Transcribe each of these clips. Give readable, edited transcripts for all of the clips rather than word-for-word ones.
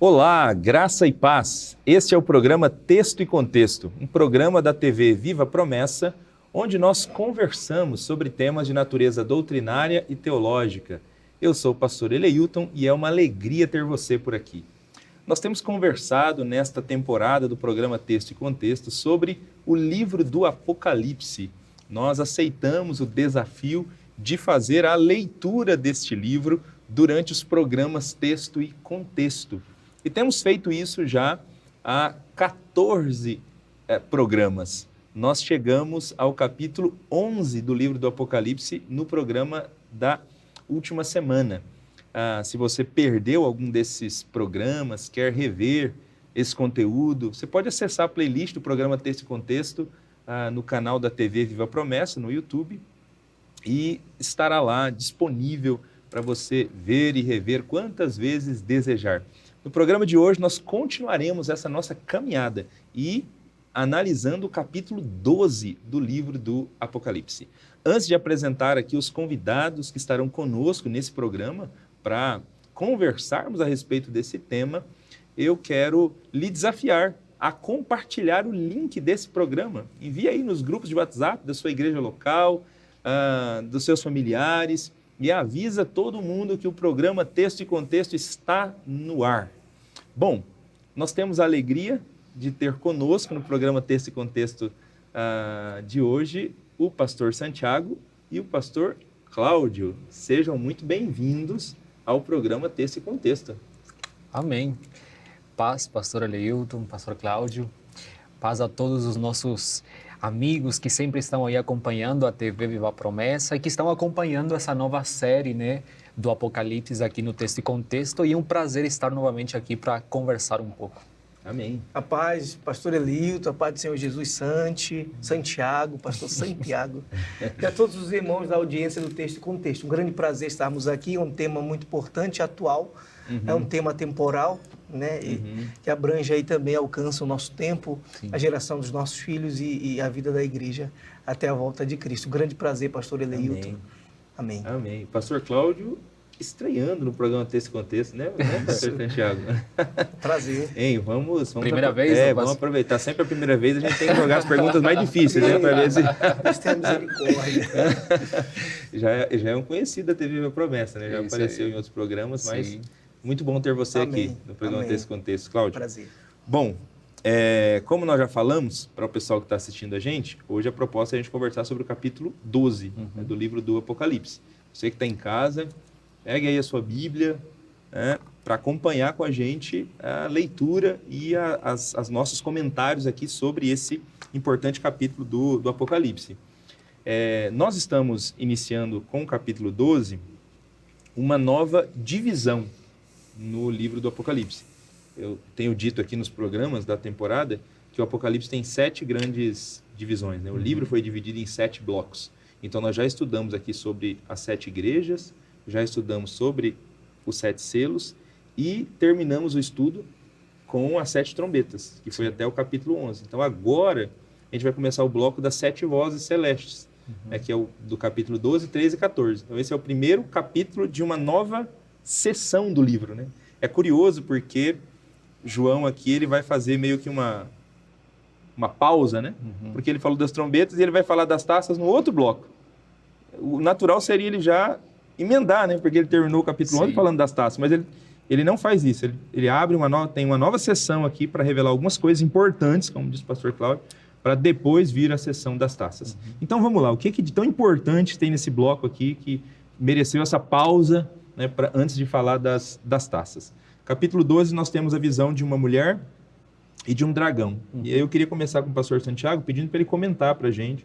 Olá, graça e paz. Este é o programa Texto e Contexto, um programa da TV Viva Promessa, onde nós conversamos sobre temas de natureza doutrinária e teológica. Eu sou o pastor Eleilton e é uma alegria ter você por aqui. Nós temos conversado nesta temporada do programa Texto e Contexto sobre o livro do Apocalipse. Nós aceitamos o desafio de fazer a leitura deste livro durante os programas Texto e Contexto. E temos feito isso já há 14 programas. Nós chegamos ao capítulo 11 do livro do Apocalipse no programa da última semana. Se você perdeu algum desses programas, quer rever esse conteúdo, você pode acessar a playlist do programa Texto e Contexto no canal da TV Viva Promessa, no YouTube, e estará lá disponível para você ver e rever quantas vezes desejar. No programa de hoje, nós continuaremos essa nossa caminhada e analisando o capítulo 12 do livro do Apocalipse. Antes de apresentar aqui os convidados que estarão conosco nesse programa para conversarmos a respeito desse tema, eu quero lhe desafiar a compartilhar o link desse programa. Envie aí nos grupos de WhatsApp da sua igreja local, dos seus familiares, e avisa todo mundo que o programa Texto e Contexto está no ar. Bom, nós temos a alegria de ter conosco no programa Texto e Contexto de hoje o pastor Santiago e o pastor Cláudio. Sejam muito bem-vindos ao programa Texto e Contexto. Amém. Paz, pastor Eleilton, pastor Cláudio. Paz a todos os nossos amigos que sempre estão aí acompanhando a TV Viva Promessa e que estão acompanhando essa nova série, né, do Apocalipse aqui no Texto e Contexto. E é um prazer estar novamente aqui para conversar um pouco. Amém. A paz, pastor Eleilton, a paz do Senhor Jesus Santiago, pastor Santiago, e a todos os irmãos da audiência do Texto e Contexto. Um grande prazer estarmos aqui, é um tema muito importante e atual, é um tema temporal, né, que abrange aí também, alcança o nosso tempo, sim, a geração dos nossos filhos e a vida da igreja até a volta de Cristo. Um grande prazer, pastor Eleilton. Amém. Amém. Pastor Cláudio, estreando no programa Texto e Contexto, né, pastor Santiago? Prazer. Hein, vamos primeira vez? Vamos aproveitar. Sempre a primeira vez a gente tem que jogar as perguntas mais difíceis, né? Para ver se... Deus tenha misericórdia. já é um conhecido da TV Viva Promessa, né? Já isso apareceu aí em outros programas, sim, mas muito bom ter você aqui no programa Texto e Contexto. Cláudio. Prazer. Bom, como nós já falamos, para o pessoal que está assistindo a gente, hoje a proposta é a gente conversar sobre o capítulo 12 do livro do Apocalipse. Você que está em casa, pegue aí a sua Bíblia, para acompanhar com a gente a leitura e os nossos comentários aqui sobre esse importante capítulo do Apocalipse. Nós estamos iniciando com o capítulo 12 uma nova divisão no livro do Apocalipse. Eu tenho dito aqui nos programas da temporada que o Apocalipse tem 7 grandes divisões, né? O livro foi dividido em 7 blocos. Então nós já estudamos aqui sobre as 7 igrejas, já estudamos sobre os 7 selos e terminamos o estudo com as 7 trombetas, que foi até o capítulo 11. Então agora a gente vai começar o bloco das 7 vozes celestes, que é o do capítulo 12, 13 e 14. Então esse é o primeiro capítulo de uma nova seção do livro, né? É curioso porque João aqui ele vai fazer meio que uma pausa, né? Porque ele falou das trombetas e ele vai falar das taças no outro bloco. O natural seria ele já emendar, né? Porque ele terminou o capítulo 11 falando das taças, mas ele não faz isso. Ele abre tem uma nova sessão aqui para revelar algumas coisas importantes, como disse o pastor Cláudio, para depois vir a sessão das taças. Então vamos lá, o que de tão importante tem nesse bloco aqui que mereceu essa pausa, né, antes de falar das taças? Capítulo 12, nós temos a visão de uma mulher e de um dragão. E aí eu queria começar com o pastor Santiago, pedindo para ele comentar para a gente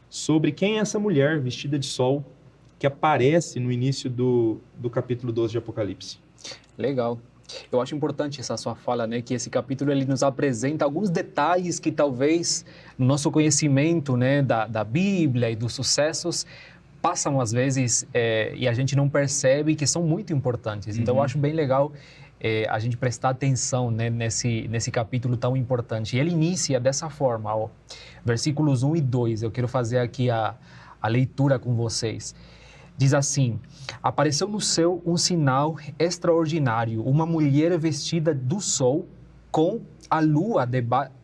sobre quem é essa mulher vestida de sol que aparece no início do capítulo 12 de Apocalipse. Legal. Eu acho importante essa sua fala, né, que esse capítulo ele nos apresenta alguns detalhes que talvez no nosso conhecimento, né, da Bíblia e dos sucessos passam às vezes e a gente não percebe que são muito importantes. Então eu acho bem legal a gente prestar atenção, né, nesse capítulo tão importante. E ele inicia dessa forma, versículos 1 e 2. Eu quero fazer aqui a leitura com vocês. Diz assim: apareceu no céu um sinal extraordinário, uma mulher vestida do sol, com a lua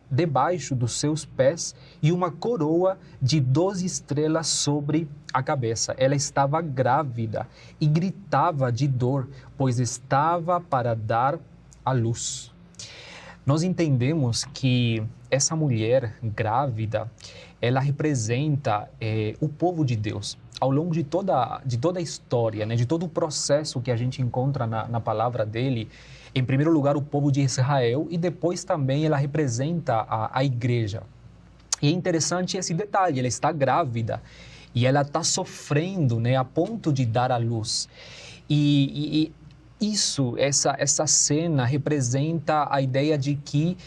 debaixo dos seus pés e uma coroa de 12 estrelas sobre a cabeça. Ela estava grávida e gritava de dor, pois estava para dar à luz. Nós entendemos que essa mulher grávida, ela representa o povo de Deus. Ao longo de toda a história, né, de todo o processo que a gente encontra na palavra dele, em primeiro lugar, o povo de Israel, e depois também ela representa a igreja. E é interessante esse detalhe, ela está grávida e ela está sofrendo, né, a ponto de dar à luz. E essa cena representa a ideia de que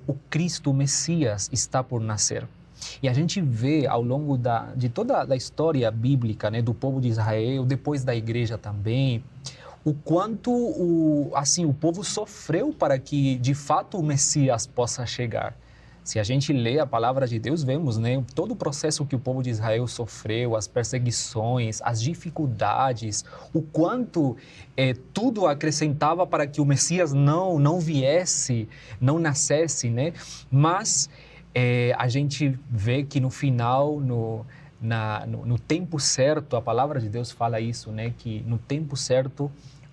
o Cristo, o Messias, está por nascer. E a gente vê ao longo de toda a história bíblica, né, do povo de Israel, depois da igreja também, o quanto o povo sofreu para que, de fato, o Messias possa chegar. Se a gente lê a palavra de Deus, vemos, né, todo o processo que o povo de Israel sofreu, as perseguições, as dificuldades, o quanto tudo acrescentava para que o Messias não viesse, não nascesse, né? Mas a gente vê que no final, no tempo certo, a palavra de Deus fala isso, né? Que no tempo certo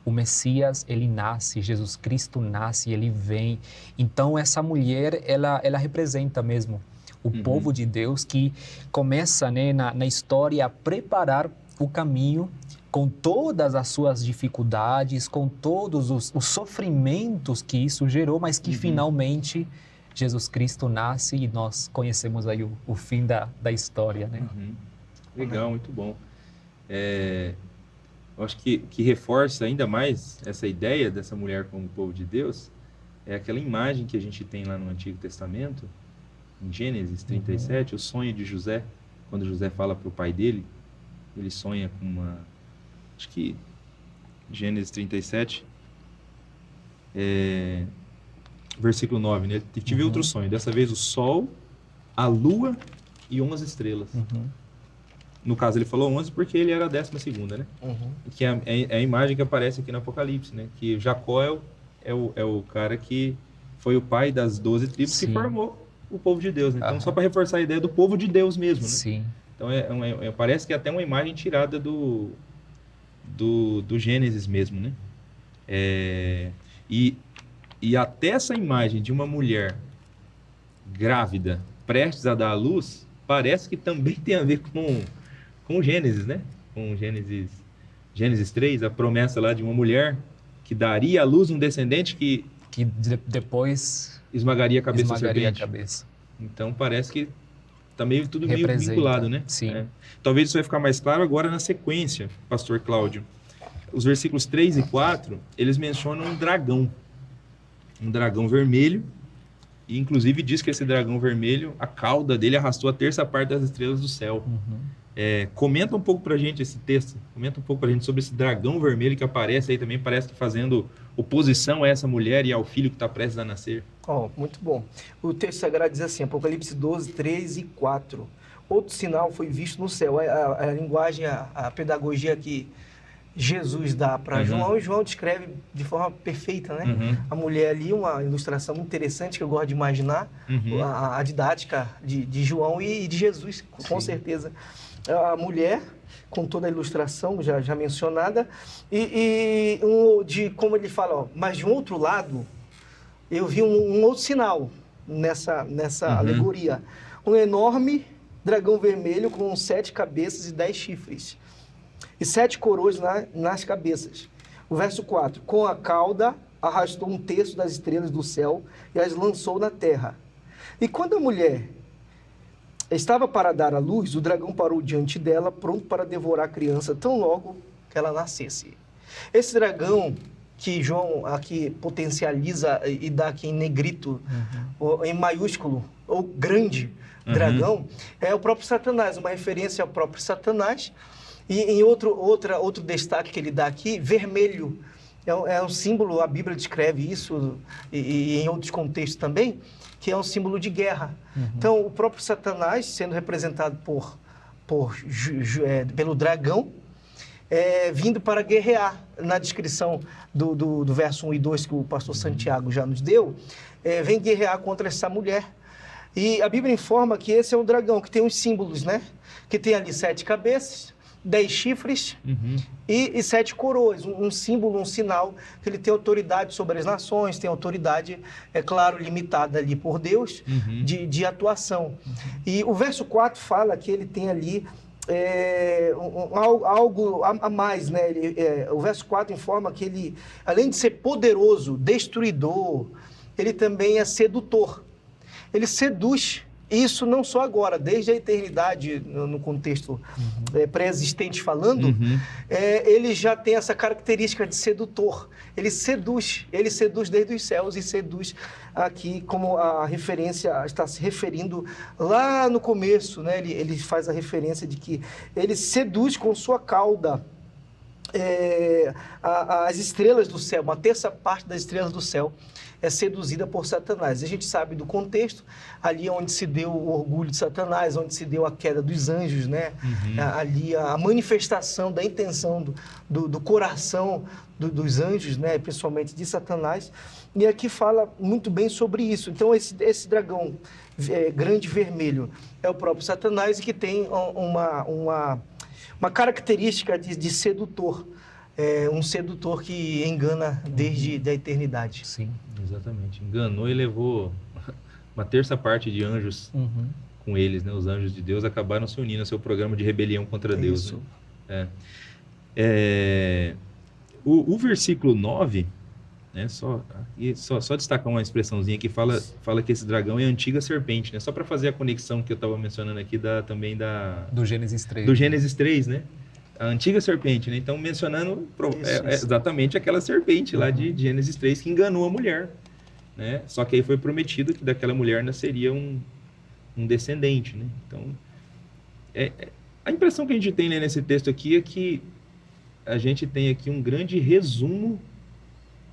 o Messias, ele nasce, Jesus Cristo nasce, ele vem. Então essa mulher, ela representa mesmo o povo de Deus que começa, né, na história a preparar o caminho com todas as suas dificuldades, com todos os sofrimentos que isso gerou, mas que finalmente Jesus Cristo nasce e nós conhecemos aí o fim da história, né? Legal, muito bom. Eu acho que reforça ainda mais essa ideia dessa mulher como povo de Deus é aquela imagem que a gente tem lá no Antigo Testamento, em Gênesis 37, o sonho de José, quando José fala para o pai dele, ele sonha com acho que Gênesis 37, versículo 9, né? Tive outro sonho, dessa vez o sol, a lua e 11 estrelas. No caso, ele falou 11 porque ele era a 12ª, né? Que é a imagem que aparece aqui no Apocalipse, né? Que Jacó é o cara que foi o pai das 12 tribos que formou o povo de Deus, né? Então, só para reforçar a ideia do povo de Deus mesmo, né? Sim. Então, parece que é até uma imagem tirada do Gênesis mesmo, né? E até essa imagem de uma mulher grávida, prestes a dar à luz, parece que também tem a ver com Gênesis, né? Com Gênesis 3, a promessa lá de uma mulher que daria à luz um descendente que depois esmagaria a cabeça da serpente. A cabeça. Então parece que está tudo meio vinculado, né? Sim. Talvez isso vai ficar mais claro agora na sequência, pastor Cláudio. Os versículos 3 e 4, eles mencionam um dragão vermelho, e inclusive diz que esse dragão vermelho, a cauda dele arrastou a terça parte das estrelas do céu. Comenta um pouco pra gente esse texto, comenta um pouco pra gente sobre esse dragão vermelho que aparece aí também, parece que fazendo oposição a essa mulher e ao filho que está prestes a nascer. Muito bom. O texto sagrado diz assim, Apocalipse 12, 3 e 4. Outro sinal foi visto no céu. A linguagem, a pedagogia que Jesus dá para João, e João descreve de forma perfeita, né? A mulher ali, uma ilustração muito interessante que eu gosto de imaginar, a didática de João e de Jesus, com certeza. A mulher, com toda a ilustração já mencionada, como ele fala, mas de um outro lado, eu vi um outro sinal nessa alegoria. Um enorme dragão vermelho com 7 cabeças e 10 chifres. E 7 coroas nas cabeças. O verso 4. Com a cauda arrastou um terço das estrelas do céu e as lançou na terra. E quando a mulher estava para dar à luz, o dragão parou diante dela, pronto para devorar a criança, tão logo que ela nascesse. Esse dragão que João aqui potencializa e dá aqui em negrito, ou em maiúsculo, ou grande dragão, é o próprio Satanás, uma referência ao próprio Satanás. E em outro destaque que ele dá aqui, vermelho, é um símbolo, a Bíblia descreve isso, e em outros contextos também, que é um símbolo de guerra. Então, o próprio Satanás, sendo representado pelo dragão, vindo para guerrear. Na descrição do verso 1 e 2 que o pastor Santiago já nos deu, vem guerrear contra essa mulher. E a Bíblia informa que esse é um dragão que tem uns símbolos, né? Que tem ali 7 cabeças, 10 chifres e 7 coroas, um símbolo, um sinal que ele tem autoridade sobre as nações, tem autoridade, é claro, limitada ali por Deus, de atuação. E o verso 4 fala que ele tem ali algo a mais, né? O verso 4 informa que ele, além de ser poderoso, destruidor, ele também é sedutor. Ele seduz. Isso não só agora, desde a eternidade, no contexto pré-existente falando, ele já tem essa característica de sedutor. Ele seduz desde os céus e seduz aqui, como a referência está se referindo lá no começo, né? Ele faz a referência de que ele seduz com sua cauda as estrelas do céu, uma terça parte das estrelas do céu é seduzida por Satanás. A gente sabe do contexto, ali onde se deu o orgulho de Satanás, onde se deu a queda dos anjos, né? Ali a manifestação da intenção do coração dos anjos, né? Principalmente de Satanás. E aqui fala muito bem sobre isso. Então, esse dragão grande vermelho é o próprio Satanás e que tem uma característica de sedutor. Um sedutor que engana desde a eternidade. Sim, exatamente. Enganou e levou uma terça parte de anjos com eles, né? Os anjos de Deus acabaram se unindo ao seu programa de rebelião contra Deus. Isso. Né? O versículo 9, né? Só destacar uma expressãozinha que fala que esse dragão é a antiga serpente, né? Só para fazer a conexão que eu estava mencionando aqui do Gênesis 3. Do Gênesis 3, né? A antiga serpente, né? Então, mencionando exatamente aquela serpente lá de Gênesis 3 que enganou a mulher, né? Só que aí foi prometido que daquela mulher nasceria um descendente, né? Então, a impressão que a gente tem, né, nesse texto aqui é que a gente tem aqui um grande resumo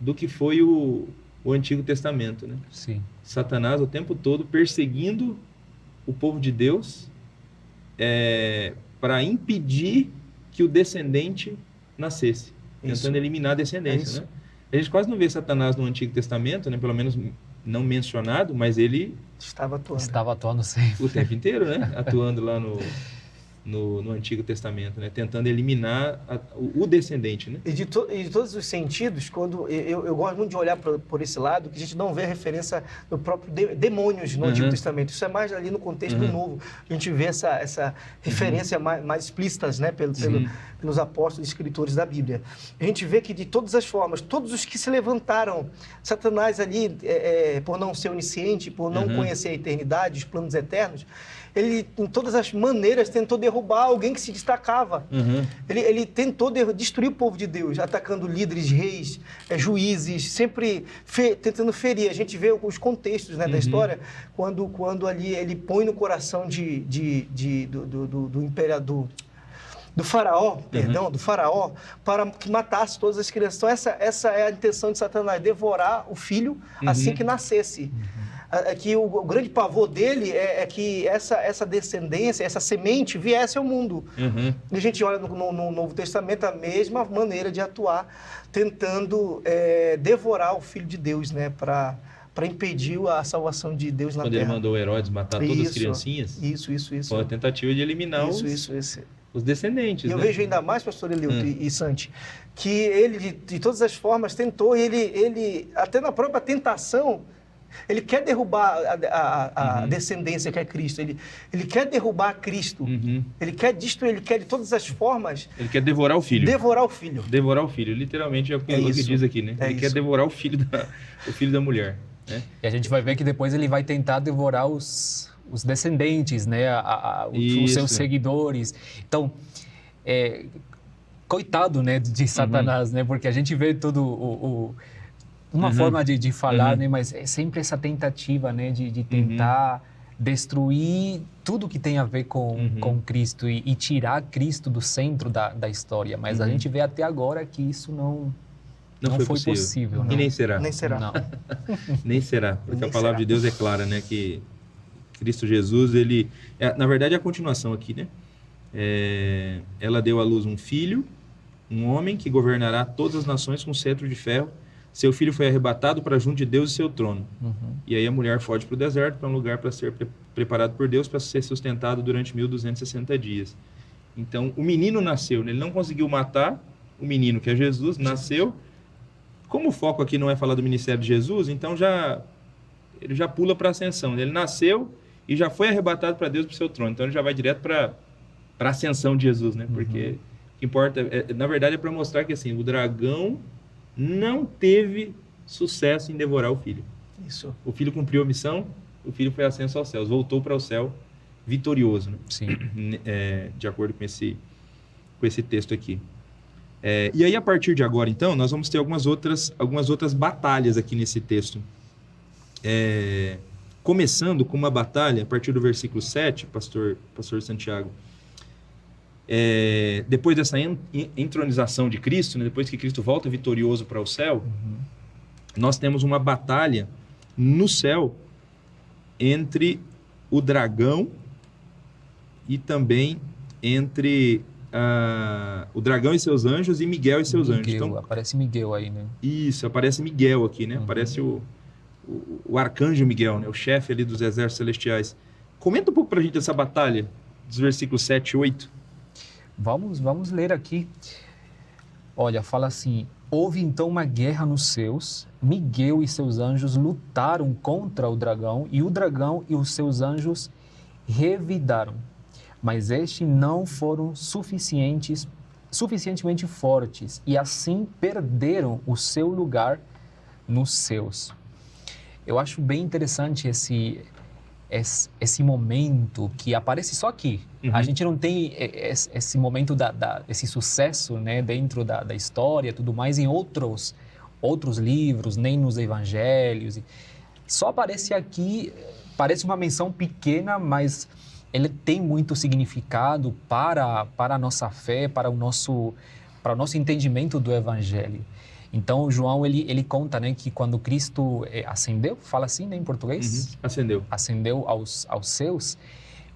do que foi o Antigo Testamento, né? Sim. Satanás o tempo todo perseguindo o povo de Deus para impedir que o descendente nascesse, tentando eliminar a descendência, né? A gente quase não vê Satanás no Antigo Testamento, né? Pelo menos não mencionado, mas ele estava atuando sempre. O tempo inteiro, né? Atuando lá no Antigo Testamento, né? Tentando eliminar o descendente, né? E de todos os sentidos, quando eu gosto muito de olhar por esse lado, que a gente não vê referência no próprio demônios no Antigo Testamento. Isso é mais ali no contexto do Novo. A gente vê essa referência mais explícitas, né? Pelos apóstolos e escritores da Bíblia. A gente vê que de todas as formas, todos os que se levantaram, Satanás ali, por não ser onisciente, por não conhecer a eternidade, os planos eternos, ele, em todas as maneiras, tentou derrubar alguém que se destacava. Ele tentou destruir o povo de Deus, atacando líderes, reis, juízes, sempre tentando ferir. A gente vê os contextos, né, da história, quando ali ele põe no coração do imperador, do faraó, para que matasse todas as crianças. Então, essa é a intenção de Satanás, devorar o filho assim que nascesse. Que o grande pavor dele é que essa descendência, essa semente viesse ao mundo. E a gente olha no Novo Testamento a mesma maneira de atuar, tentando devorar o Filho de Deus, né, para impedir a salvação de Deus na Terra. Quando ele mandou Herodes matar todas as criancinhas? Isso. Foi a tentativa de eliminar os descendentes. Eu vejo ainda mais, pastor Eleuto e Santi, que ele, de todas as formas, tentou, ele até na própria tentação, ele quer derrubar a descendência que é Cristo. Ele quer derrubar Cristo. Ele quer destruir, ele quer de todas as formas... Ele quer devorar o filho. Devorar o filho. Devorar o filho. Literalmente é o que diz aqui, né? Ele quer devorar o filho da mulher. Né? E a gente vai ver que depois ele vai tentar devorar os descendentes, né? Os seus seguidores. Então, coitado, né, de Satanás, né? Porque a gente vê todo uma forma de falar, né? Mas é sempre essa tentativa, né? De tentar destruir tudo que tem a ver com Cristo e tirar Cristo do centro da história. Mas a gente vê até agora que isso não foi possível. E nem será. Nem será. Não. Nem será. Porque a palavra de Deus é clara, né? Que Cristo Jesus, ele... na verdade, é a continuação aqui, né? Ela deu à luz um filho, um homem que governará todas as nações com cetro de ferro. Seu filho foi arrebatado para junto de Deus e seu trono. E aí a mulher foge para o deserto, para um lugar para ser preparado por Deus, para ser sustentado durante 1260 dias. Então, o menino nasceu, né? Ele não conseguiu matar o menino, que é Jesus, nasceu. Como o foco aqui não é falar do ministério de Jesus, então ele já pula para a ascensão. Ele nasceu e já foi arrebatado para Deus, para o seu trono. Então, ele já vai direto para a ascensão de Jesus, né? Porque o que importa, na verdade, é para mostrar que assim, o dragão não teve sucesso em devorar o filho. Isso. O filho cumpriu a missão, o filho foi ascenso aos céus, voltou para o céu vitorioso, né? Sim. De acordo com esse texto aqui. E aí, a partir de agora, então, nós vamos ter algumas outras batalhas aqui nesse texto. Começando com uma batalha, a partir do versículo 7, pastor Santiago, depois dessa entronização de Cristo, né, depois que Cristo volta vitorioso para o céu, nós temos uma batalha no céu entre o dragão e também entre o dragão e seus anjos e Miguel e seus anjos. Então, aparece Miguel aí, né? Isso, aparece Miguel aqui, né? Aparece o arcanjo Miguel, né? O chefe ali dos exércitos celestiais. Comenta um pouco pra gente essa batalha, dos versículos 7 e 8. Vamos ler aqui. Olha, fala assim: houve então uma guerra nos céus, Miguel e seus anjos lutaram contra o dragão e os seus anjos revidaram. Mas estes não foram suficientemente fortes e assim perderam o seu lugar nos céus. Eu acho bem interessante esse momento que aparece só aqui. A gente não tem esse momento esse sucesso, né, dentro da história e tudo mais em outros livros, nem nos evangelhos. Só aparece aqui, parece uma menção pequena, mas ele tem muito significado para a nossa fé, para o nosso entendimento do evangelho. Então, João, ele conta, né, que quando Cristo ascendeu, fala assim, né, em português? Ascendeu aos céus,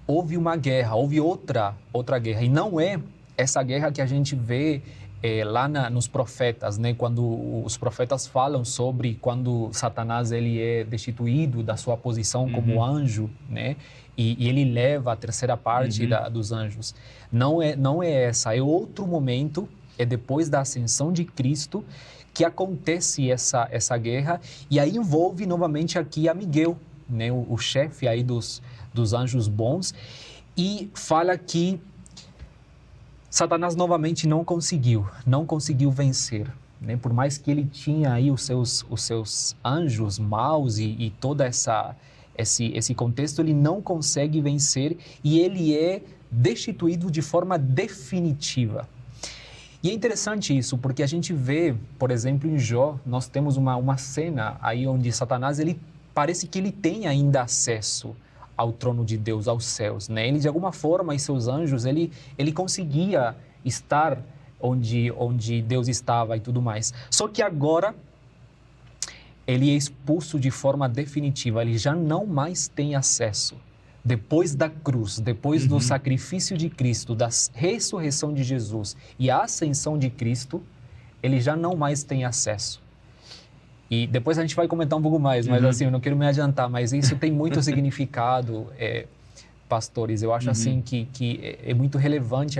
houve uma guerra, houve outra guerra. E não é essa guerra que a gente vê lá nos profetas, né, quando os profetas falam sobre quando Satanás ele é destituído da sua posição como anjo, né, e ele leva a terceira parte dos anjos. Não é essa, é outro momento, é depois da ascensão de Cristo, que acontece essa guerra, e aí envolve novamente aqui a Miguel, né, o chefe aí dos anjos bons, e fala que Satanás novamente não conseguiu vencer, né, por mais que ele tinha aí os seus anjos maus e toda esse contexto, ele não consegue vencer e ele é destituído de forma definitiva. E é interessante isso, porque a gente vê, por exemplo, em Jó, nós temos uma cena aí onde Satanás, ele parece que ele tem ainda acesso ao trono de Deus, aos céus, né? Ele, de alguma forma, e seus anjos, ele conseguia estar onde Deus estava e tudo mais. Só que agora, ele é expulso de forma definitiva, ele já não mais tem acesso. Depois da cruz, depois do sacrifício de Cristo, da ressurreição de Jesus e a ascensão de Cristo, ele já não mais tem acesso. E depois a gente vai comentar um pouco mais, mas assim, eu não quero me adiantar, mas isso tem muito significado, pastores. Eu acho assim que é muito relevante,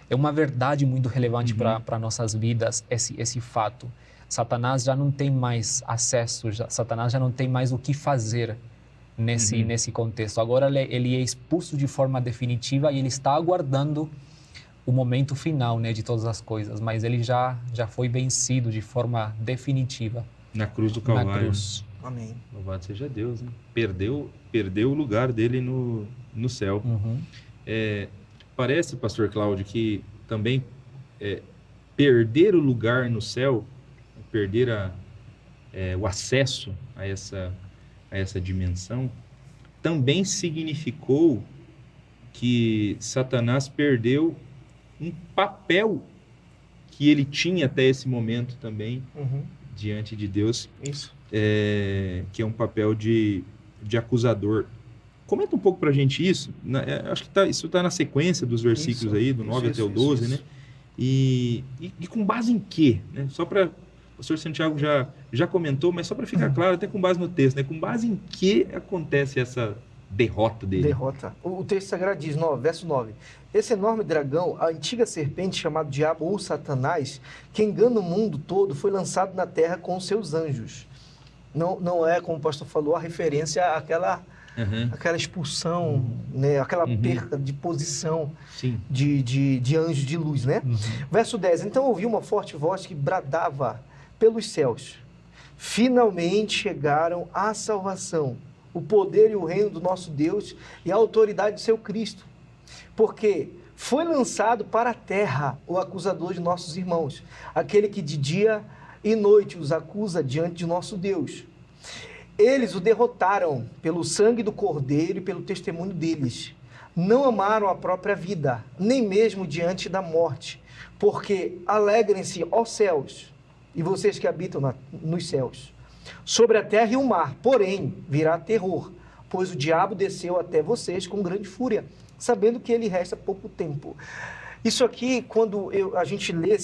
é uma verdade muito relevante para nossas vidas esse fato. Satanás já não tem mais acesso, Satanás já não tem mais o que fazer nesse contexto. Agora ele é expulso de forma definitiva e ele está aguardando o momento final, né, de todas as coisas, mas ele já foi vencido de forma definitiva. Na cruz do Calvário. Na cruz. Amém. Louvado seja Deus, né? Perdeu o lugar dele no céu. Parece, pastor Cláudio, que também perder o lugar no céu, perder o acesso a essa dimensão, também significou que Satanás perdeu um papel que ele tinha até esse momento também diante de Deus. Isso. Que é um papel de acusador. Comenta um pouco para a gente isso. Acho que isso está na sequência dos versículos aí, do 9 até o 12, né? E com base em quê? Né? Só para... O senhor Santiago já comentou, mas só para ficar claro, até com base no texto, né? Com base em que acontece essa derrota dele? Derrota. O texto sagrado diz, verso 9, esse enorme dragão, a antiga serpente chamado Diabo ou Satanás, que engana o mundo todo, foi lançado na terra com os seus anjos. Não é, como o pastor falou, a referência àquela expulsão, né? Aquela perda de posição de anjos de luz, né? Verso 10, então ouvi uma forte voz que bradava pelos céus. Finalmente chegaram à salvação, o poder e o reino do nosso Deus e a autoridade do seu Cristo. Porque foi lançado para a terra o acusador de nossos irmãos, aquele que de dia e noite os acusa diante de nosso Deus. Eles o derrotaram pelo sangue do Cordeiro e pelo testemunho deles. Não amaram a própria vida, nem mesmo diante da morte. Porque alegrem-se, ó céus, e vocês que habitam nos céus, sobre a terra e o mar. Porém, virá terror, pois o diabo desceu até vocês com grande fúria, sabendo que ele resta pouco tempo. Isso aqui, quando a gente lê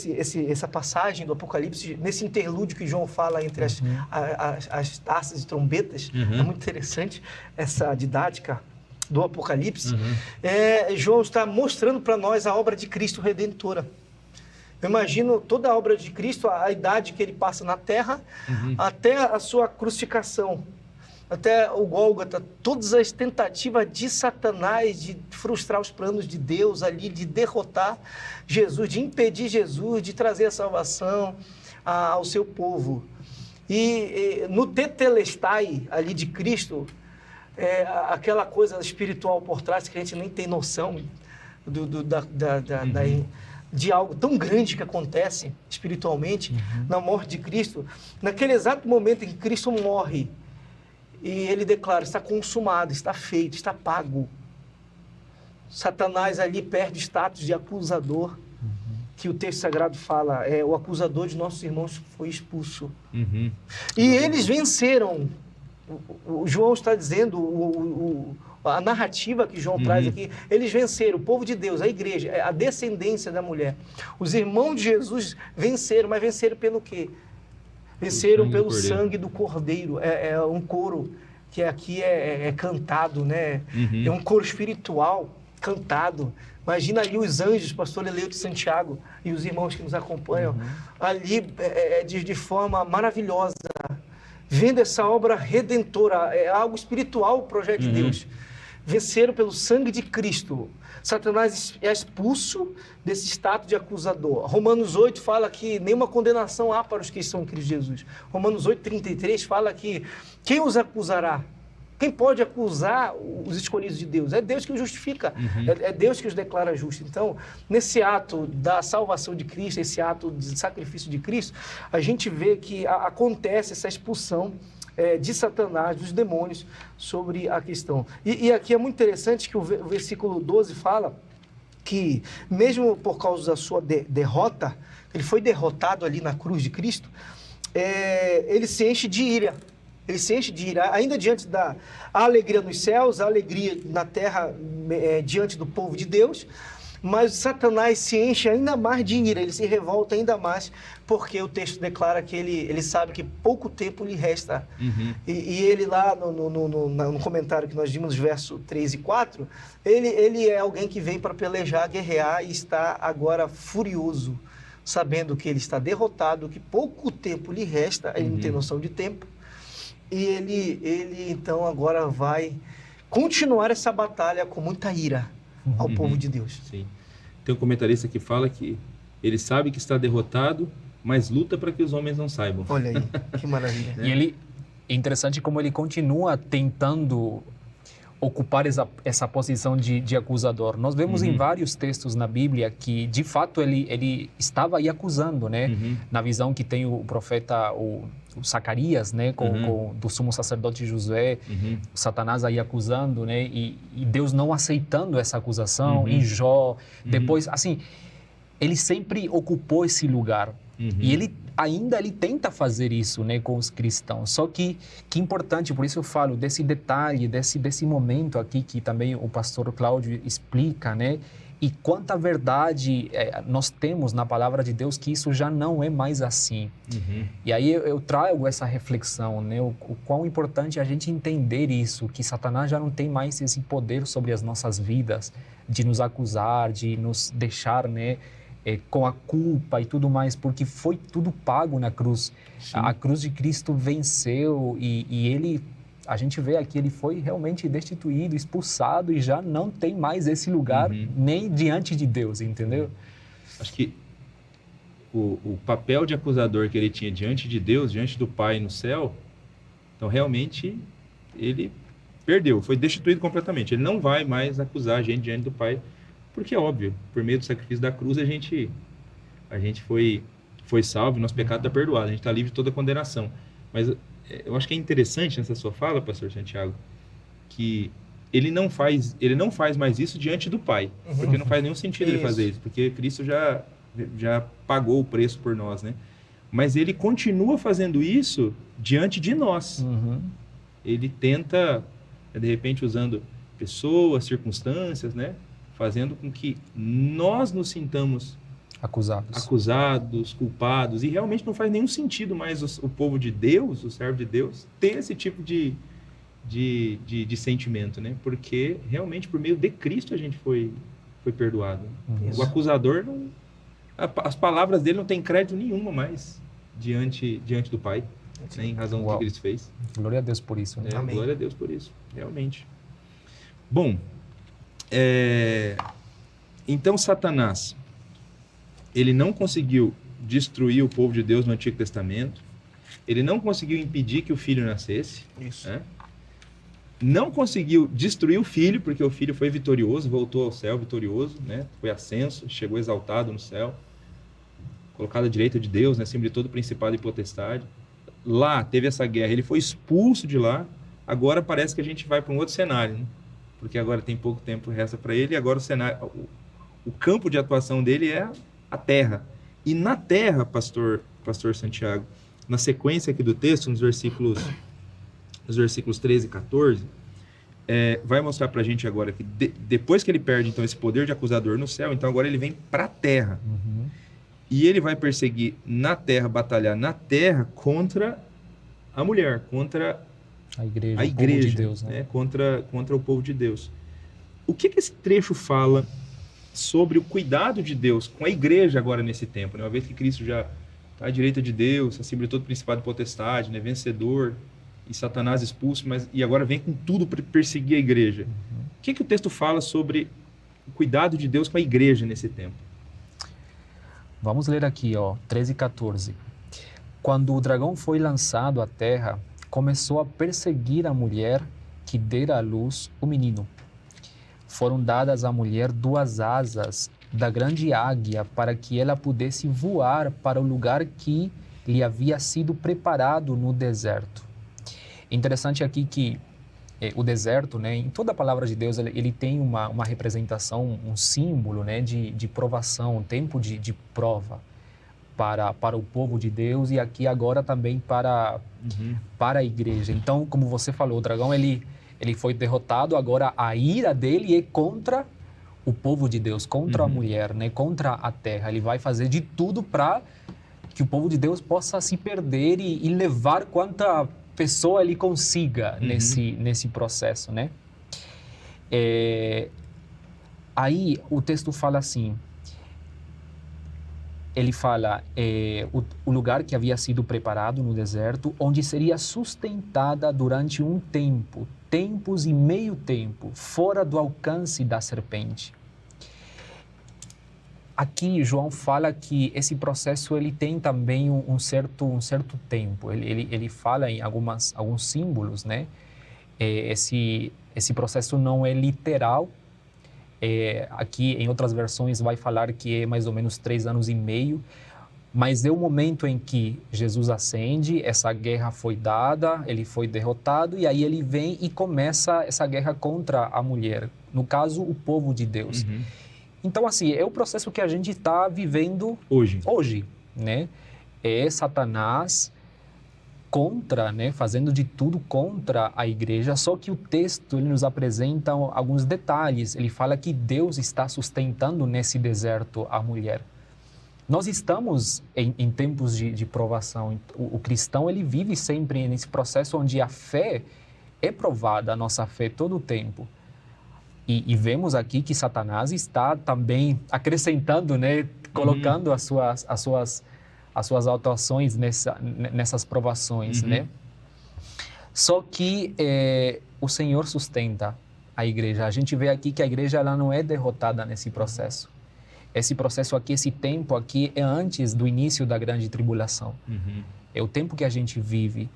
essa passagem do Apocalipse, nesse interlúdio que João fala entre as taças e trombetas, é muito interessante essa didática do Apocalipse. João está mostrando para nós a obra de Cristo Redentora. Eu imagino toda a obra de Cristo, a idade que ele passa na terra, até a sua crucificação, até o Gólgota, todas as tentativas de Satanás de frustrar os planos de Deus ali, de derrotar Jesus, de impedir Jesus, de trazer a salvação ao seu povo. E no tetelestai ali de Cristo, aquela coisa espiritual por trás que a gente nem tem noção de algo tão grande que acontece espiritualmente na morte de Cristo. Naquele exato momento em que Cristo morre, e ele declara, está consumado, está feito, está pago. Satanás ali perde o status de acusador, que o texto sagrado fala, o acusador de nossos irmãos foi expulso. E eles venceram. O João está dizendo, a narrativa que João traz aqui, eles venceram, o povo de Deus, a igreja, a descendência da mulher. Os irmãos de Jesus venceram, mas venceram pelo quê? Venceram pelo sangue do Cordeiro. É um coro que aqui é cantado, né? É um coro espiritual cantado. Imagina ali os anjos, pastor Eleuto de Santiago e os irmãos que nos acompanham, ali de forma maravilhosa, vendo essa obra redentora. É algo espiritual o projeto de Deus. Venceram pelo sangue de Cristo. Satanás é expulso desse status de acusador. Romanos 8 fala que nenhuma condenação há para os que estão em Cristo Jesus. Romanos 8:33 fala que quem os acusará? Quem pode acusar os escolhidos de Deus? É Deus que os justifica, é Deus que os declara justos. Então, nesse ato da salvação de Cristo, esse ato de sacrifício de Cristo, a gente vê que acontece essa expulsão de Satanás, dos demônios, sobre a questão. E aqui é muito interessante que o versículo 12 fala que, mesmo por causa da sua derrota, ele foi derrotado ali na cruz de Cristo, ele se enche de ira. Ele se enche de ira, ainda diante da alegria nos céus, a alegria na terra diante do povo de Deus, mas Satanás se enche ainda mais de ira, ele se revolta ainda mais, porque o texto declara que ele sabe que pouco tempo lhe resta. E ele lá no comentário que nós vimos, verso 3 e 4, ele é alguém que vem para pelejar, guerrear e está agora furioso, sabendo que ele está derrotado, que pouco tempo lhe resta, ele não tem noção de tempo, e ele então agora vai continuar essa batalha com muita ira ao povo de Deus. Sim. Tem um comentarista que fala que ele sabe que está derrotado, mas luta para que os homens não saibam. Olha aí, que maravilha. E é interessante como ele continua tentando ocupar essa posição de acusador. Nós vemos em vários textos na Bíblia que, de fato, ele estava aí acusando, né? Na visão que tem o profeta, o Zacarias, né? Do sumo sacerdote Josué, Satanás aí acusando, né? E Deus não aceitando essa acusação, em Jó. Depois, assim, ele sempre ocupou esse lugar. E ele tenta fazer isso, né, com os cristãos. Só que importante, por isso eu falo desse detalhe, desse momento aqui que também o pastor Cláudio explica, né? E quanta verdade nós temos na palavra de Deus que isso já não é mais assim. E aí eu trago essa reflexão, né? O quão importante é a gente entender isso, que Satanás já não tem mais esse poder sobre as nossas vidas, de nos acusar, de nos deixar, né, com a culpa e tudo mais, porque foi tudo pago na cruz. A cruz de Cristo venceu e ele... A gente vê aqui, ele foi realmente destituído, expulsado e já não tem mais esse lugar nem diante de Deus, entendeu? Acho que o papel de acusador que ele tinha diante de Deus, diante do Pai no céu, então realmente ele perdeu, foi destituído completamente. Ele não vai mais acusar a gente diante do Pai, porque é óbvio, por meio do sacrifício da cruz a gente foi salvo, nosso pecado está perdoado, a gente está livre de toda condenação. Mas eu acho que é interessante nessa sua fala, pastor Santiago, que ele não faz mais isso diante do Pai, porque não faz nenhum sentido ele fazer isso, porque Cristo já pagou o preço por nós, né? Mas ele continua fazendo isso diante de nós. Ele tenta, de repente, usando pessoas, circunstâncias, né? Fazendo com que nós nos sintamos acusados, culpados, e realmente não faz nenhum sentido mais o povo de Deus, o servo de Deus, ter esse tipo de sentimento, né? Porque realmente por meio de Cristo a gente foi perdoado. O acusador, as palavras dele não têm crédito nenhuma mais diante do Pai, né? Em razão do que Cristo fez. Glória a Deus por isso, né? Amém. Glória a Deus por isso, realmente. Bom, então Satanás, ele não conseguiu destruir o povo de Deus no Antigo Testamento. Ele não conseguiu impedir que o filho nascesse. Isso. Né? Não conseguiu destruir o filho, porque o filho foi vitorioso, voltou ao céu vitorioso, né? Foi ascenso, chegou exaltado no céu, colocado à direita de Deus, né? Acima de todo principado e potestade. Lá teve essa guerra, ele foi expulso de lá. Agora parece que a gente vai para um outro cenário, né? Porque agora tem pouco tempo resta para ele, e agora o campo de atuação dele é a terra. E na terra, pastor Santiago, na sequência aqui do texto, nos versículos 13 e 14, vai mostrar pra gente agora que depois que ele perde então esse poder de acusador no céu, então agora ele vem pra terra. E ele vai perseguir na terra, batalhar na terra contra a mulher, contra a igreja, o povo de Deus, né? Contra o povo de Deus. O que esse trecho fala sobre o cuidado de Deus com a igreja agora nesse tempo, né? Uma vez que Cristo já está à direita de Deus, acima de todo principado e potestade, né? Vencedor, e Satanás expulso, e agora vem com tudo para perseguir a igreja. O que o texto fala sobre o cuidado de Deus com a igreja nesse tempo? Vamos ler aqui, 13 e 14. Quando o dragão foi lançado à terra, começou a perseguir a mulher que dera à luz o menino. Foram dadas à mulher 2 asas da grande águia para que ela pudesse voar para o lugar que lhe havia sido preparado no deserto. Interessante aqui que o deserto, né, em toda a palavra de Deus, ele tem uma representação, um símbolo, né, de provação, um tempo de prova para o povo de Deus e aqui agora também para a igreja. Então, como você falou, o dragão ele foi derrotado, agora a ira dele é contra o povo de Deus, contra a mulher, né? Contra a terra. Ele vai fazer de tudo para que o povo de Deus possa se perder e levar quanta pessoa ele consiga nesse processo, né? Aí o texto fala assim, ele fala o lugar que havia sido preparado no deserto, onde seria sustentada durante um tempo, tempos e meio tempo, fora do alcance da serpente. Aqui João fala que esse processo ele tem também um certo tempo. Ele fala em alguns símbolos, né? Esse processo não é literal. Aqui em outras versões vai falar que é mais ou menos 3 anos e meio, mas é o momento em que Jesus ascende, essa guerra foi dada, ele foi derrotado e aí ele vem e começa essa guerra contra a mulher, no caso o povo de Deus. Então assim, é o processo que a gente está vivendo hoje. né, é Satanás contra, né, fazendo de tudo contra a igreja, só que o texto ele nos apresenta alguns detalhes. Ele fala que Deus está sustentando nesse deserto a mulher. Nós estamos em tempos de provação. O cristão ele vive sempre nesse processo onde a fé é provada, a nossa fé todo o tempo. E vemos aqui que Satanás está também acrescentando, né, colocando as suas atuações nessas provações, né? Só que o Senhor sustenta a igreja. A gente vê aqui que a igreja ela não é derrotada nesse processo. Esse processo aqui, esse tempo aqui é antes do início da grande tribulação. É o tempo que a gente vive.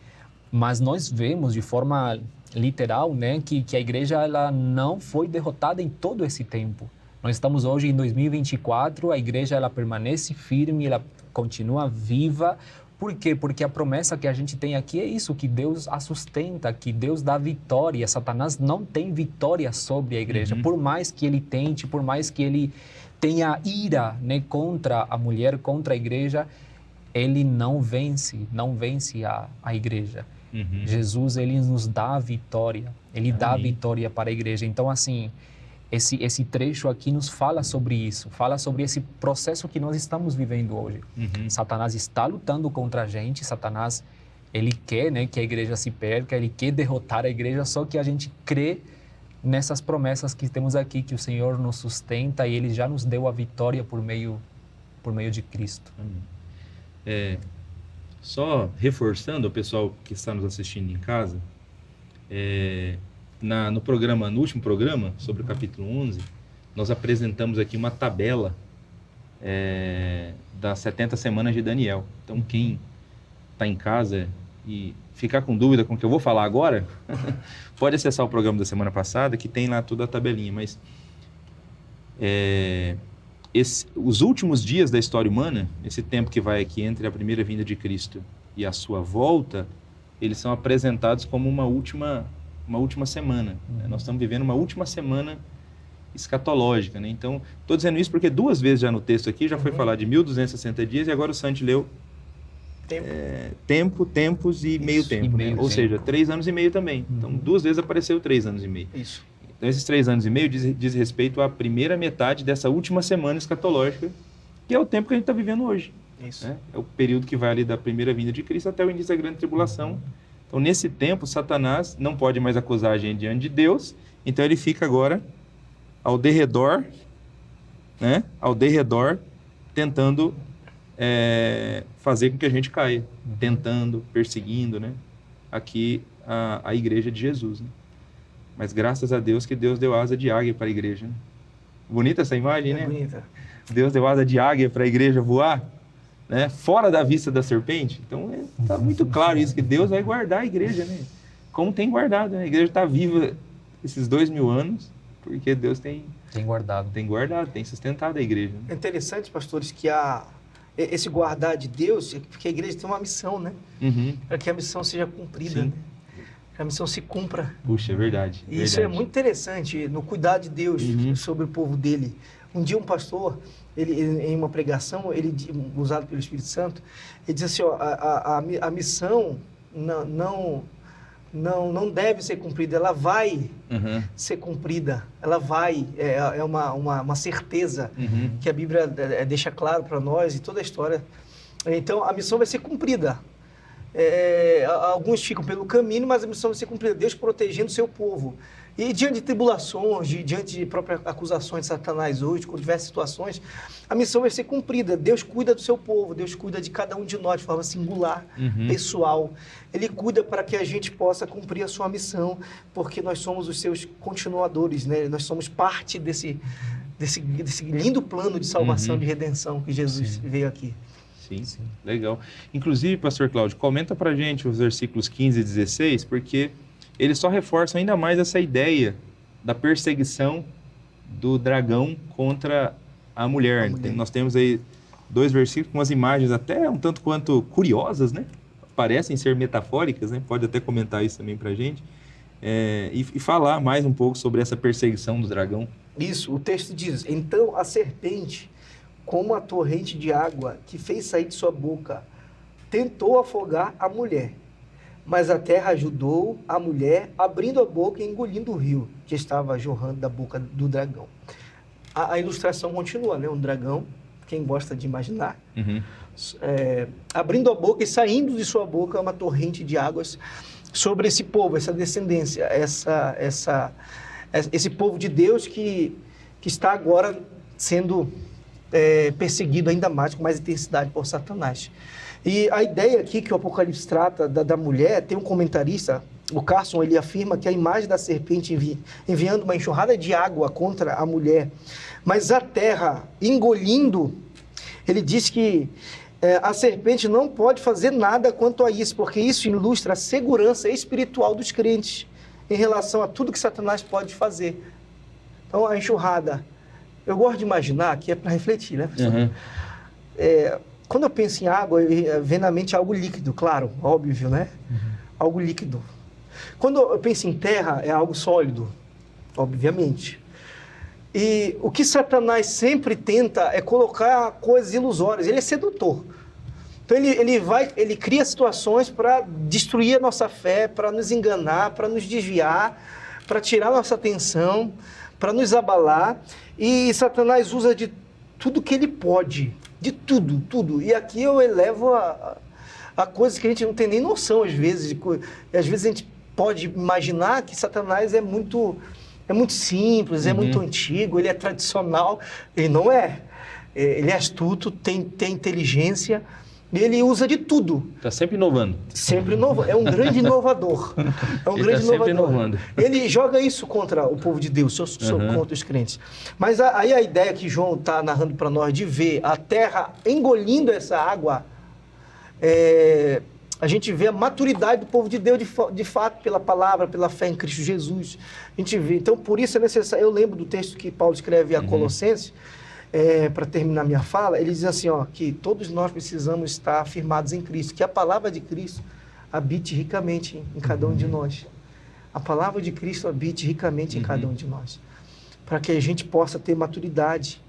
Mas nós vemos de forma literal, né, que a igreja ela não foi derrotada em todo esse tempo. Nós estamos hoje em 2024, a igreja ela permanece firme, ela continua viva. Por quê? Porque a promessa que a gente tem aqui é isso, que Deus a sustenta, que Deus dá vitória. Satanás não tem vitória sobre a igreja. Por mais que ele tente, por mais que ele tenha ira, né, contra a mulher, contra a igreja, ele não vence a igreja. Jesus, ele nos dá a vitória, ele dá a vitória para a igreja. Então, assim, esse trecho aqui nos fala sobre isso, fala sobre esse processo que nós estamos vivendo hoje. Satanás está lutando contra a gente, Satanás, ele quer, né, que a igreja se perca, ele quer derrotar a igreja, só que a gente crê nessas promessas que temos aqui, que o Senhor nos sustenta e ele já nos deu a vitória por meio de Cristo. Só reforçando o pessoal que está nos assistindo em casa, no último programa, sobre o capítulo 11, nós apresentamos aqui uma tabela das 70 semanas de Daniel. Então, quem está em casa e ficar com dúvida com o que eu vou falar agora, pode acessar o programa da semana passada, que tem lá toda a tabelinha. Mas os últimos dias da história humana, esse tempo que vai aqui entre a primeira vinda de Cristo e a sua volta, eles são apresentados como uma última semana. Nós estamos vivendo uma última semana escatológica, né? Então, estou dizendo isso porque 2 vezes já no texto aqui já foi falar de 1260 dias e agora o Santi leu tempo, tempos e meio tempo, né? Ou seja, 3 anos e meio também. Então, 2 vezes apareceu 3 anos e meio. Isso. Então, esses 3 anos e meio diz respeito à primeira metade dessa última semana escatológica, que é o tempo que a gente está vivendo hoje. Isso. Né? É o período que vai ali da primeira vinda de Cristo até o início da grande tribulação. Então, nesse tempo, Satanás não pode mais acusar a gente diante de Deus, então ele fica agora ao derredor, né? Ao derredor, tentando fazer com que a gente caia, tentando, perseguindo, né? Aqui a igreja de Jesus, né? Mas graças a Deus que Deus deu asa de águia para a igreja, né? Bonita essa imagem, né? Bonita. Deus deu asa de águia para a igreja voar, né? Fora da vista da serpente. Então, está muito claro isso, que Deus vai guardar a igreja, né? Como tem guardado, né? A igreja está viva esses 2000 anos, porque Deus tem guardado, tem sustentado a igreja. Né? É interessante, pastores, que esse guardar de Deus, porque a igreja tem uma missão, né? Para que a missão seja cumprida, né? Que a missão se cumpra. Puxa, é verdade. E isso é muito interessante, no cuidar de Deus sobre o povo dele. Um dia um pastor, ele em uma pregação, usado pelo Espírito Santo, ele diz assim, a missão não deve ser cumprida, ela vai ser cumprida, ela vai, é uma certeza que a Bíblia deixa claro para nós e toda a história. Então, a missão vai ser cumprida. Alguns ficam pelo caminho, mas a missão vai ser cumprida, Deus protegendo o seu povo. E diante de tribulações, diante de próprias acusações de Satanás hoje, com diversas situações, a missão vai ser cumprida. Deus cuida do seu povo, Deus cuida de cada um de nós de forma singular, pessoal. Ele cuida para que a gente possa cumprir a sua missão, porque nós somos os seus continuadores, né? Nós somos parte desse lindo plano de salvação, de redenção que Jesus veio aqui. Sim, legal. Inclusive, pastor Cláudio, comenta pra gente os versículos 15 e 16, porque eles só reforçam ainda mais essa ideia da perseguição do dragão contra a mulher. Nós temos aí 2 versículos com umas imagens até um tanto quanto curiosas, né? Parecem ser metafóricas, né? Pode até comentar isso também pra gente. E falar mais um pouco sobre essa perseguição do dragão. Isso, o texto diz, então a serpente, como a torrente de água que fez sair de sua boca tentou afogar a mulher. Mas a terra ajudou a mulher, abrindo a boca e engolindo o rio que estava jorrando da boca do dragão. A ilustração continua, né? Um dragão, quem gosta de imaginar, abrindo a boca e saindo de sua boca uma torrente de águas sobre esse povo, essa descendência, esse povo de Deus que está agora sendo perseguido ainda mais, com mais intensidade por Satanás. E a ideia aqui que o Apocalipse trata da mulher, tem um comentarista, o Carson, ele afirma que a imagem da serpente enviando uma enxurrada de água contra a mulher, mas a terra engolindo, ele diz que a serpente não pode fazer nada quanto a isso, porque isso ilustra a segurança espiritual dos crentes em relação a tudo que Satanás pode fazer. Então, a enxurrada, eu gosto de imaginar, que é para refletir, né, professor? Quando eu penso em água, vem na mente algo líquido, claro, óbvio, né? Algo líquido. Quando eu penso em terra, é algo sólido, obviamente. E o que Satanás sempre tenta é colocar coisas ilusórias. Ele é sedutor. Então ele cria situações para destruir a nossa fé, para nos enganar, para nos desviar, para tirar nossa atenção, para nos abalar. E Satanás usa de tudo que ele pode, de tudo. E aqui eu elevo a coisas que a gente não tem nem noção às vezes. Às vezes a gente pode imaginar que Satanás é muito simples, é muito antigo, ele é tradicional. Ele não é. Ele é astuto, tem inteligência, ele usa de tudo. Está sempre inovando. Sempre inovando. É um grande inovador. Sempre inovando. Ele joga isso contra o povo de Deus, contra os crentes. Mas aí a ideia que João está narrando para nós de ver a terra engolindo essa água, a gente vê a maturidade do povo de Deus de fato, pela palavra, pela fé em Cristo Jesus. A gente vê. Então, por isso é necessário. Eu lembro do texto que Paulo escreve a Colossenses, para terminar minha fala, ele diz assim, que todos nós precisamos estar firmados em Cristo, que a palavra de Cristo habite ricamente em cada um de nós. A palavra de Cristo habite ricamente em cada um de nós, para que a gente possa ter maturidade.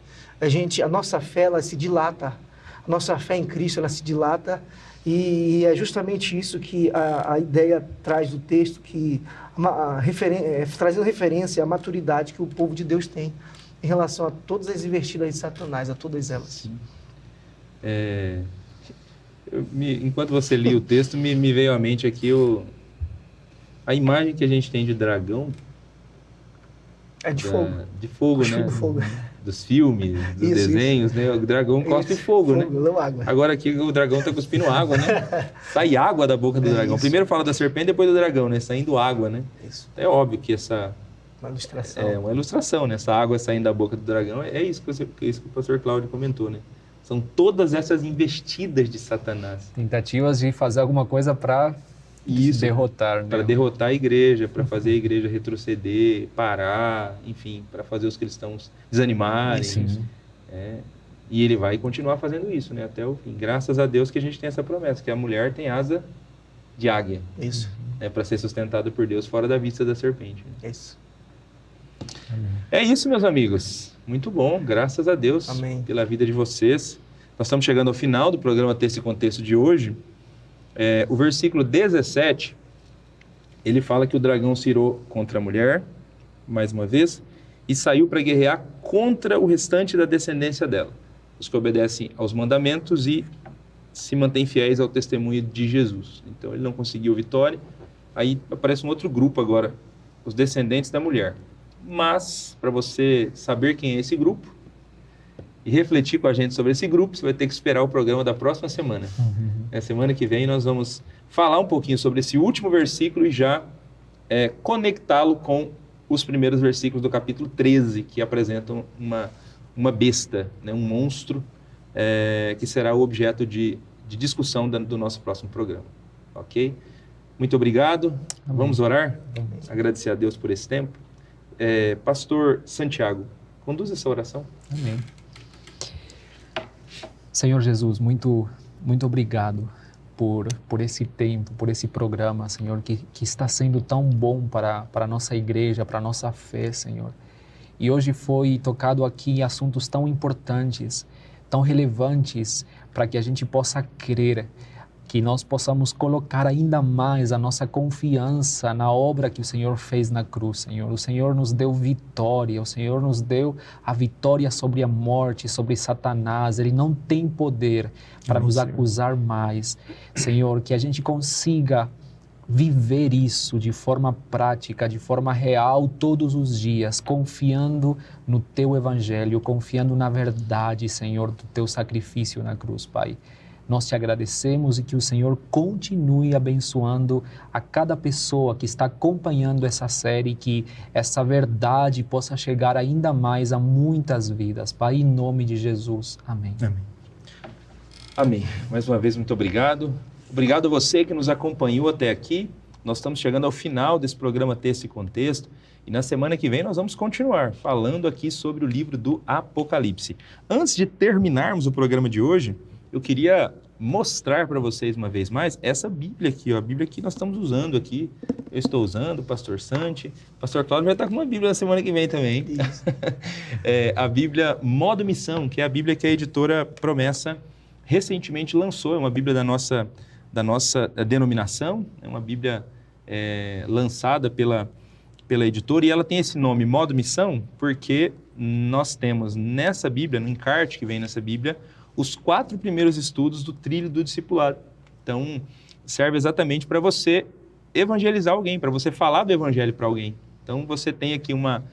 A nossa fé, ela se dilata, a nossa fé em Cristo, ela se dilata, e é justamente isso que a ideia traz do texto, trazendo referência à maturidade que o povo de Deus tem em relação a todas as investidas de Satanás, a todas elas. Enquanto você lia o texto, me veio à mente aqui a imagem que a gente tem de dragão. É de fogo. De fogo, né? Do fogo. Dos filmes, dos desenhos, né? O dragão cospe fogo, né? Não água. Agora aqui o dragão está cuspindo água, né? Sai água da boca do dragão. Primeiro fala da serpente, depois do dragão, né? Saindo água, né? Isso. É óbvio que uma ilustração. É uma ilustração, né? Essa água saindo da boca do dragão, é isso que o pastor Cláudio comentou, né? São todas essas investidas de Satanás. Tentativas de fazer alguma coisa para derrotar. Para derrotar a igreja, para fazer a igreja retroceder, parar, enfim, para fazer os cristãos desanimarem. E ele vai continuar fazendo isso, né? Até o fim. Graças a Deus que a gente tem essa promessa, que a mulher tem asa de águia. Isso. Para ser sustentada por Deus fora da vista da serpente. Né? Isso. Amém. É isso, meus amigos. Muito bom, graças a Deus. Amém. Pela vida de vocês. Nós estamos chegando ao final do programa Texto e Contexto de hoje. O versículo 17, ele fala que o dragão se irou contra a mulher, mais uma vez, e saiu para guerrear contra o restante da descendência dela, os que obedecem aos mandamentos e se mantêm fiéis ao testemunho de Jesus. Então ele não conseguiu vitória. Aí aparece um outro grupo agora, os descendentes da mulher. Mas, para você saber quem é esse grupo e refletir com a gente sobre esse grupo, você vai ter que esperar o programa da próxima semana. Na semana que vem nós vamos falar um pouquinho sobre esse último versículo e já conectá-lo com os primeiros versículos do capítulo 13, que apresentam uma besta, né, um monstro, que será o objeto de discussão do nosso próximo programa. Ok? Muito obrigado. Amém. Vamos orar? Amém. Agradecer a Deus por esse tempo. Pastor Santiago, conduz essa oração. Amém. Senhor Jesus, muito obrigado por esse tempo, por esse programa, Senhor, que está sendo tão bom para a nossa igreja, para a nossa fé, Senhor. E hoje foi tocado aqui em assuntos tão importantes, tão relevantes para que a gente possa crer, que nós possamos colocar ainda mais a nossa confiança na obra que o Senhor fez na cruz, Senhor. O Senhor nos deu vitória, o Senhor nos deu a vitória sobre a morte, sobre Satanás. Ele não tem poder para nos acusar mais. Senhor, que a gente consiga viver isso de forma prática, de forma real todos os dias, confiando no Teu Evangelho, confiando na verdade, Senhor, do Teu sacrifício na cruz, Pai. Nós te agradecemos e que o Senhor continue abençoando a cada pessoa que está acompanhando essa série, que essa verdade possa chegar ainda mais a muitas vidas. Pai, em nome de Jesus. Amém. Amém. Amém. Mais uma vez, muito obrigado. Obrigado a você que nos acompanhou até aqui. Nós estamos chegando ao final desse programa Texto e Contexto. E na semana que vem nós vamos continuar falando aqui sobre o livro do Apocalipse. Antes de terminarmos o programa de hoje, eu queria mostrar para vocês uma vez mais essa Bíblia aqui, ó, a Bíblia que nós estamos usando aqui. Eu estou usando, o pastor Santi. O pastor Cláudio vai estar com uma Bíblia na semana que vem também. Isso. A Bíblia Modo Missão, que é a Bíblia que a editora Promessa recentemente lançou. É uma Bíblia da nossa denominação, é uma Bíblia lançada pela editora, e ela tem esse nome, Modo Missão, porque nós temos nessa Bíblia, no encarte que vem nessa Bíblia, os 4 primeiros estudos do trilho do discipulado. Então, serve exatamente para você evangelizar alguém, para você falar do evangelho para alguém. Então, você tem aqui uma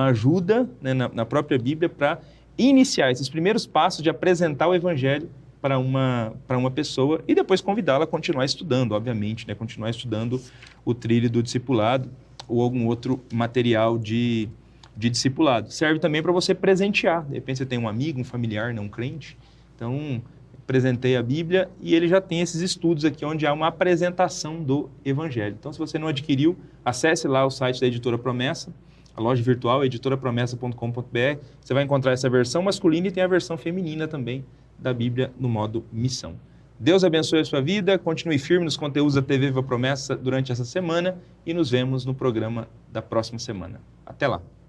ajuda, né, na própria Bíblia para iniciar esses primeiros passos de apresentar o evangelho para uma pessoa e depois convidá-la a continuar estudando, obviamente, né, continuar estudando o trilho do discipulado ou algum outro material de discipulado. Serve também para você presentear. De repente, você tem um amigo, um familiar, não crente. Então, apresentei a Bíblia e ele já tem esses estudos aqui onde há uma apresentação do Evangelho. Então, se você não adquiriu, acesse lá o site da Editora Promessa, a loja virtual, editorapromessa.com.br. Você vai encontrar essa versão masculina e tem a versão feminina também da Bíblia no modo missão. Deus abençoe a sua vida, continue firme nos conteúdos da TV Viva Promessa durante essa semana e nos vemos no programa da próxima semana. Até lá!